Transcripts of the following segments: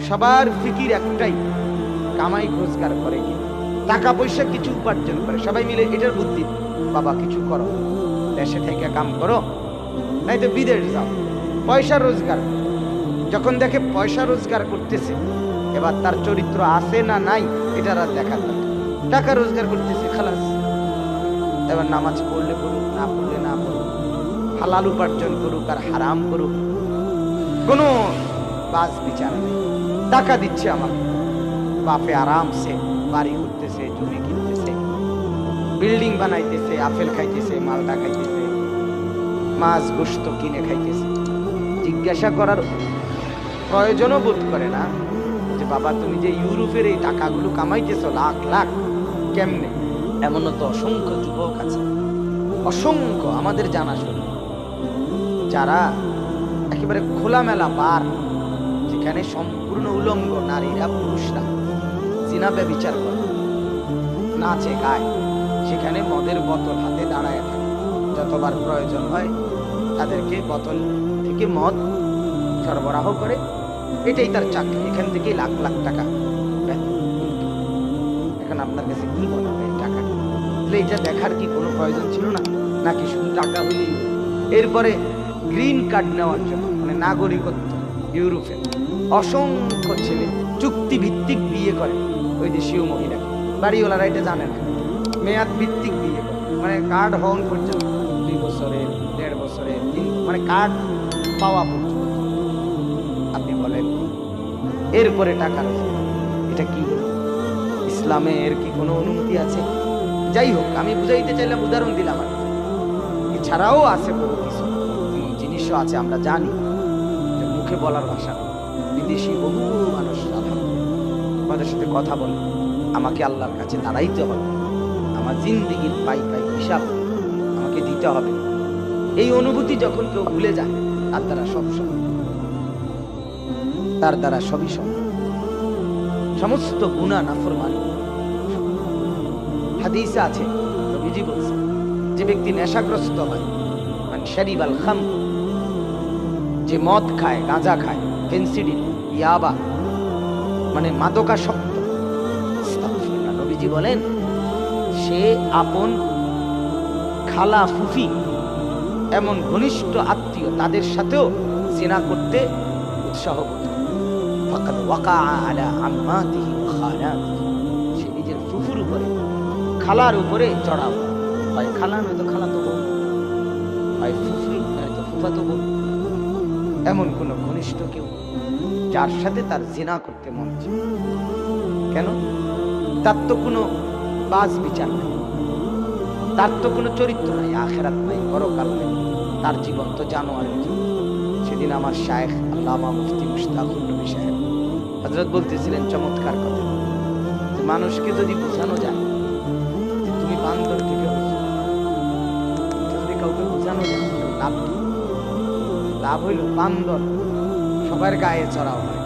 সবার ফিকির একটাই, কামাই রোজগার করে কি টাকা পয়সা কিছু উপার্জন করে, সবাই মিলে এটার বুদ্ধি, বাবা কিছু করো, দেশে থেকে কাম করো, নাই তো বিদেশ যাও, পয়সা রোজগার। যখন দেখে পয়সা রোজগার করতেছে, এবার তার চরিত্র আছে না নাই এটার আর দেখার দরকার। টাকা রোজগার করতেছে খালাস, এবার নামাজ পড়লে পড়ুক, না পড়লে না পড়ুক, হালাল উপার্জন করুক আর হারাম করুক, কোনো বাস বিচার নেই। টাকা দিচ্ছে আমাকে, বাপে আরামসে বাড়ি করতেছে, জমি কিনতেছে, বিল্ডিং বানাইতেছে, আপেল খাইতেছে, মালটা খাইতেছে, মাছ গোশত কিনে খাইতেছে। জিজ্ঞাসা করার প্রয়োজনও বোধ করে না যে বাবা তুমি যে ইউরোপের এই টাকাগুলো কামাইতেছো লাখ লাখ, কেমনে? এমনও তো অসংখ্য যুবক আছে, অসংখ্য আমাদের জানাশোনা, যারা একেবারে খোলামেলা বার, যেখানে সম্পূর্ণ উলঙ্গ নারীরা পুরুষরা জিনা ব্যভিচার করে, নাচে গায়, সেখানে মদের বোতল হাতে দাঁড়ায় থাকে, যতবার প্রয়োজন হয় তাদেরকে বোতল থেকে মদ সরবরাহ করে, এটাই তার চাকরি, এখান থেকে লাখ লাখ টাকা বেতন। এখন আপনার কাছে কি মনে হয় টাকা, এটা দেখার কি কোনো প্রয়োজন ছিল না? নাকি শুধু টাকা হলেই? এরপরে গ্রিন কার্ড নেওয়ার জন্য, মানে নাগরিকত্ব, ইউরোপে অসংখ্য ছেলে চুক্তি ভিত্তিক বিয়ে করে ওই দেশীয় মহিলাকে, বাড়িওয়ালারা এটা জানে না, মেয়াদ ভিত্তিক বিয়ে করে, মানে কার্ড হওয়ার পর্যন্ত 2 বছরের 1.5 বছরের, মানে কার্ড পাওয়া পর্যন্ত। আপনি বলেন এরপরে টাকা রোজগার, এটা কি হলো? ইসলামে এর কি কোনো অনুমতি আছে? যাই হোক, আমি বুঝাইতে চাইলাম, উদাহরণ দিলাম। আর এছাড়াও আছে বহু কিছু জিনিসও আছে, আমরা জানি, মুখে বলার ভাষা। বিদেশি বহু মানুষ আলহামদুলিল্লাহ আমাদের সাথে কথা বলে, আমাকে আল্লাহর কাছে দাঁড়াইতে হবে, আমার জিন্দেগির পাই পাই হিসাব আমাকে দিতে হবে। এই অনুভূতি যখন কেউ ভুলে যায়, তার দ্বারা সব সম্ভব, তার দ্বারা সবই সম্ভব, সমস্ত গুনাহ নাফরমানি। হাদিসে আছে, নবীজি বলছেন, যে ব্যক্তি নেশাগ্রস্ত হয়, মানে শারিবাল খাম, যে মদ খায়, গাঁজা খায়, ফেন্সিডিল, ইয়াবা, মানে মাদকাসক্ত, নবীজি বলেন সে আপন খালা ফুফি এমন ঘনিষ্ঠ আত্মীয় তাদের সাথেও জিনা করতে উৎসাহ বোধ করে। ফাকাদ ওয়াকা আলা আম্মাতিহি ওয়া খালাতিহি, সে নিজের ফুফুর উপরে, খালার উপরে চড়াও, হয় খালা নয়তো খালাতো বোন, হয় ফুফু নয়তো ফুফাতো বোন, এমন কোন ঘনিষ্ঠ কেউ যার সাথে তার জিনা করতে মন চায়। কেন? তার তো কোনো বাজ বিচার নেই, তার তো কোনো চরিত্র নাই, আখেরাত নাই, পরকাল নেই, তার জীবন তো জানোয়ারের জীবন। সেদিন আমার শায়েখ আল্লামা মুফতি মুশতাকুর নবী সাহেব হযরত বলতেছিলেন চমৎকার কথা, যে মানুষকে যদি বোঝানো যায় যে তুমি বান্দর থেকে হয়েছো, যদি কাউকে বোঝানো যায় লাভ কি? লাভ হইল বান্দর সবার গায়ে চড়াও হয়,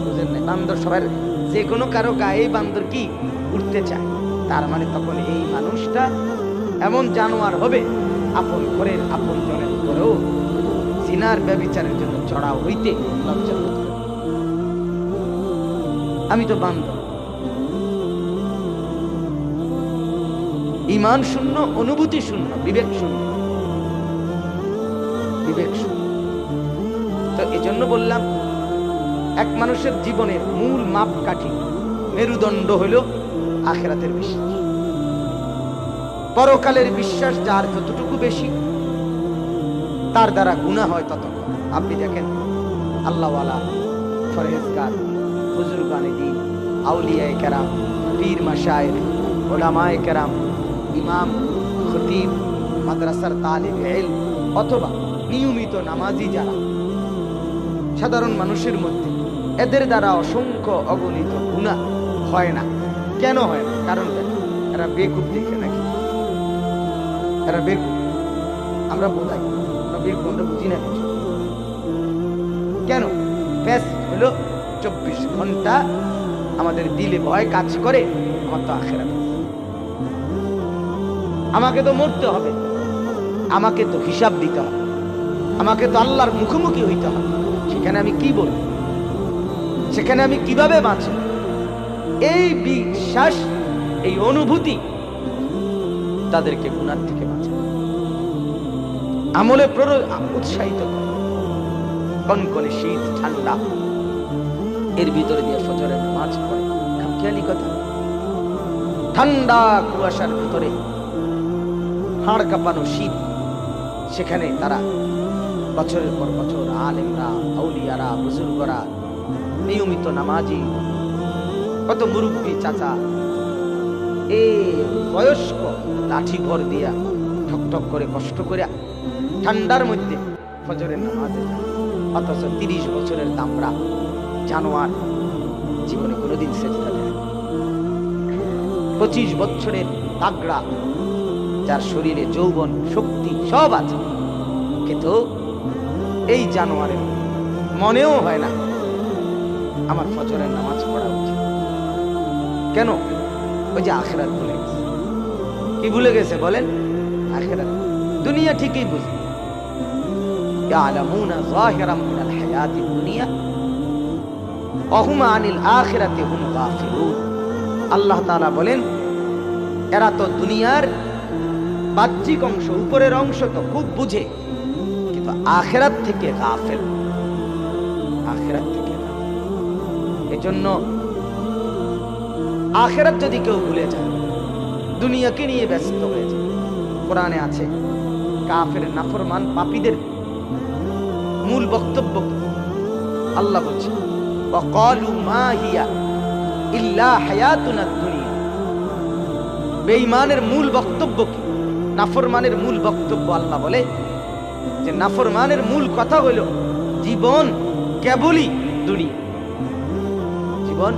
বুঝেন না? বান্দর সবার, যে কোনো কারো গায়ে বান্দর কি উঠতে চায়, তার মানে তখন এই মানুষটা এমন জানোয়ার হবে, আপন ঘরের আপন জনের উপরেও জিনার ব্যভিচারের জন্য চড়াও হইতে লজ্জা বোধ করে। আমি তো বান্দর, ঈমান শূন্য, অনুভূতি শূন্য, বিবেক শূন্য, বিবেক শূন্য। তো এজন্য বললাম, এক মানুষের জীবনের মূল মাপকাঠি, মেরুদণ্ড হইল আখিরাতের বিশ্বাস, পরকালের বিশ্বাস। যার যতটুকু বেশি, তার দ্বারা গুনাহ হয় তত কম। আপনি দেখেন আল্লাহওয়ালা, ফরহেজগার, বুজুর্গানে দ্বীন, আউলিয়ায়ে কেরাম, পীর মাশায়েখ, উলামায়ে কেরাম, ইমাম, খতিব, মাদ্রাসার তালিবে ইলম, অথবা নিয়মিত নামাজি যারা সাধারণ মানুষের মধ্যে, এদের দ্বারা অসংখ্য অগণিত গুনাহ হয় না। কেন হয় না? কারণ এরা বেকুব দেখে নাকি, এরা বেকুব, আমরা বোঝাই, আমরা বেকুব, আমরা বুঝি না কিছু। কেন? ব্যাস হলো 24 ঘন্টা আমাদের দিলে ভয় কাজ করে, আমার তো আখিরাত, আমাকে তো মরতে হবে, আমাকে তো হিসাব দিতে হবে, আমাকে তো আল্লাহর মুখোমুখি হইতে হবে। সেখানে আমি কি বলবো, সেখানে আমি কিভাবে বাঁচব? এই বিশ্বাস, এই অনুভূতি তাদেরকে গুনাহ থেকে বাঁচায়, আমলে উৎসাহিত করে। কনকনে শীত, ঠান্ডা, এর ভিতরে দিয়ে ফজরের নামাজ পড়ে। খামখেয়ালি কথা। ঠান্ডা কুয়াশার ভিতরে হাড় কাঁপানো শীত, সেখানে তারা বছরের পর বছর আলেমরা, আউলিয়ারা, বুজুর্গরা, নিয়মিত নামাজি, কত মুরব্বী চাচা, বয়স্ক লাঠি ভর দিয়া ঠকঠক করে কষ্ট করে ঠান্ডার মধ্যে ফজরের নামাজে যায়। অথচ 30 বছরের দামরা জানোয়ার জীবনে কোনোদিন সেজদা দেয় না। 25 বছরের তাগড়া, যার শরীরে যৌবন শক্তি সব আছে, কিন্তু এই জানোয়ারের মনেও হয় না আমার ফজরের নামাজ পড়া উচিত। কেন? ওই যে আখিরাত ভুলে গেছে। কি ভুলে গেছে বলেন? আখিরাত। দুনিয়া ঠিকই বুঝে, ইয়ালামুনা যাহিরাম মিনাল হায়াতিদ দুনিয়া ওয়া হুম আনিল আখিরাতি হুম গাফিলুন। আল্লাহ তাআলা বলেন, এরা তো দুনিয়ার বাহ্যিক অংশ, উপরের অংশ তো খুব বুঝে, কিন্তু আখিরাত থেকে গাফেল। আখিরাত থেকে এজন্য আখিরাত যদি কেউ ভুলে যায়, দুনিয়াকে নিয়ে ব্যস্ত হয়ে যায়। কোরআনে আছে কাফের, নাফরমান, পাপীদের মূল বক্তব্য আল্লাহ বলছে, ওয়াকালু মা হিয়া ইল্লা হায়াতুনাদ দুনিয়া। বেঈমানের মূল বক্তব্য কি? নাফরমানের মূল বক্তব্য আল্লাহ বলে যে নাফরমানের মূল কথা হলো জীবন কেবলই দুনিয়া। জীবন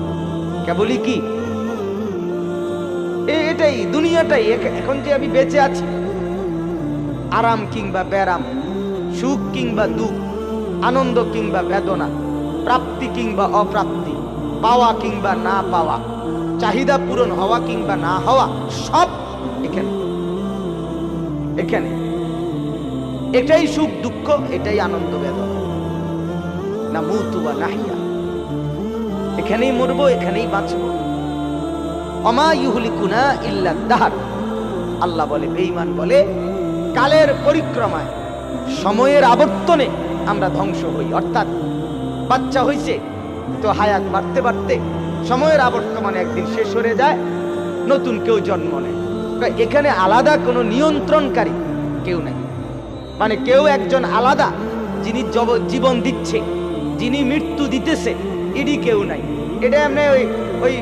কেবলই কি? এটাই, দুনিয়াটাই। এখন যে আমি বেঁচে আছি, আরাম কিংবা ব্যারাম, সুখ কিংবা দুঃখ, আনন্দ কিংবা বেদনা, প্রাপ্তি কিংবা অপ্রাপ্তি, পাওয়া কিংবা না পাওয়া, চাহিদা পূরণ হওয়া কিংবা না হওয়া, সব এখানে। এখানে এটাই সুখ দুঃখ, এটাই আনন্দ বেদনা। না মুতু বা নাহিয়া, এখানেই মরবো, এখানেই বাঁচবো। অমা ইউহলিকুনা ইল্লা দাহর। আল্লাহ বলে, বেঈমান বলে কালের পরিক্রমায়, সময়ের আবর্তনে আমরা ধ্বংস হই। অর্থাৎ বাচ্চা হইছে তো হায়াত বাড়তে বাড়তে সময়ের আবর্তমানে একদিন শেষ হয়ে যায়, নতুন কেউ জন্ম নেয়। এখানে আলাদা কোনো নিয়ন্ত্রণকারী কেউ নাই। মানে কেউ একজন আলাদা, যিনি জীবন দিচ্ছে, যিনি মৃত্যু দিতেছে, এডি কেউ নাই। এটা এমনি ওই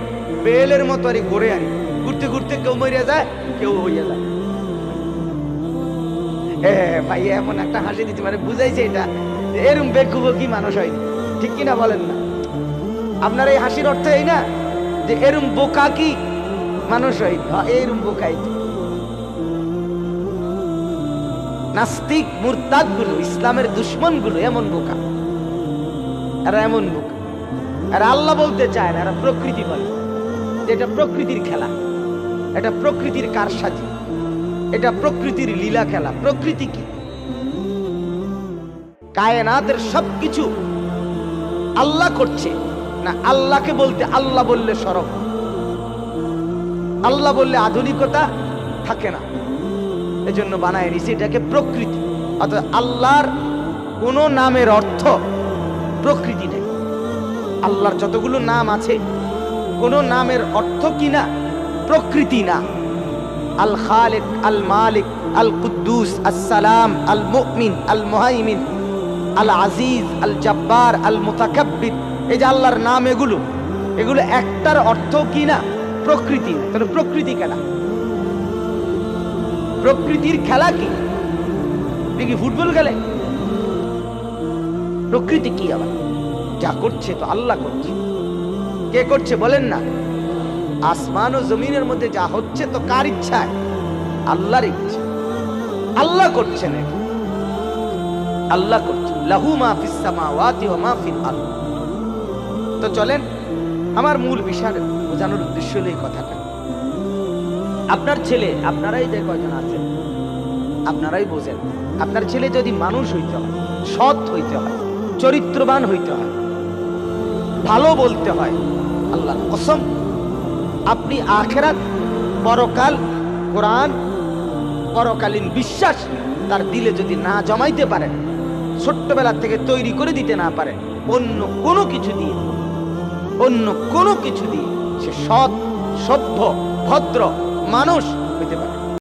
বেলের মতো আর ঘুরে আনি, ঘুরতে ঘুরতে কেউ মরে যায়, কেউ হইয়া যায়। ভাই এমন একটা হাসি দিচ্ছে, মানে বুঝাইছে এটা এরম বেকুবকি মানুষ হয়নি। ঠিক কিনা বলেন না? আপনার এই হাসির অর্থ এই না যে এরম বোকা কি মানুষ হয়নি। এরম বোকাই নাস্তিক, মুরতাদ গুলো, ইসলামের দুশ্মন গুলো এমন বোকা। এরা এমন বোকা। এরা আল্লাহ বলতে চায় না, এরা প্রকৃতি বলে। এটা প্রকৃতির খেলা, এটা প্রকৃতির কারসাজি, এটা প্রকৃতির লীলা খেলা। প্রকৃতি কি? কায়নাতের সবকিছু আল্লাহ করছে না। আল্লাহকে বলতে, আল্লাহ বললে সরব, আল্লাহ বললে আধুনিকতা থাকে না। এজন্য বানায় নিছে এটাকে প্রকৃতি। অর্থাৎ আল্লাহর কোন নামের অর্থ প্রকৃতি নেই। আল্লাহর যতগুলো নাম আছে, কোন নামের অর্থ কি না? প্রকৃতি না। আল খালিক, আল মালিক, আল কুদ্দুস, আসসালাম, আল মুমিন, আল মুহাইমিন, আল আজিজ, আল জব্বার, আল মুতাকাব্বির, এই যে আল্লাহর নাম, এগুলো একটার অর্থ কি না? প্রকৃতি। তাহলে প্রকৃতি খেলা, প্রকৃতির খেলা কি? দেখি ফুটবল খেলে। প্রকৃতি কি? আবার যা করছে তো আল্লাহ করছে। কে করছে বলেন না? আসমান ও জমিনের মধ্যে যা হচ্ছে তো কার ইচ্ছায়? আল্লাহর ইচ্ছা। আল্লাহ করছেন, আল্লাহ করছেন। লাহু মা ফিস সামাওয়াতি ওয়া মা ফিল আরদ। তো চলেন, আমার মূল বিষয় বোঝানোর উদ্দেশ্য হলো এই কথাটা। আপনার ছেলে, আপনারাই যে কয়জন আছেন আপনারাই বোঝেন, আপনার ছেলে যদি মানুষ হইতে হয়, সৎ হইতে হয়, চরিত্রবান হইতে হয়, ভালো বলতে হয়। আল্লাহর কসম, আপনি আখিরাত, পরকাল, কোরআন, পরকালীন বিশ্বাস তার দিলে যদি না জমাইতে পারেন, ছোট্টবেলা থেকে তৈরি করে দিতে না পারেন, অন্য কোনো কিছু দিয়ে সে সৎ, সভ্য, ভদ্র মানুষ হইতে পারে।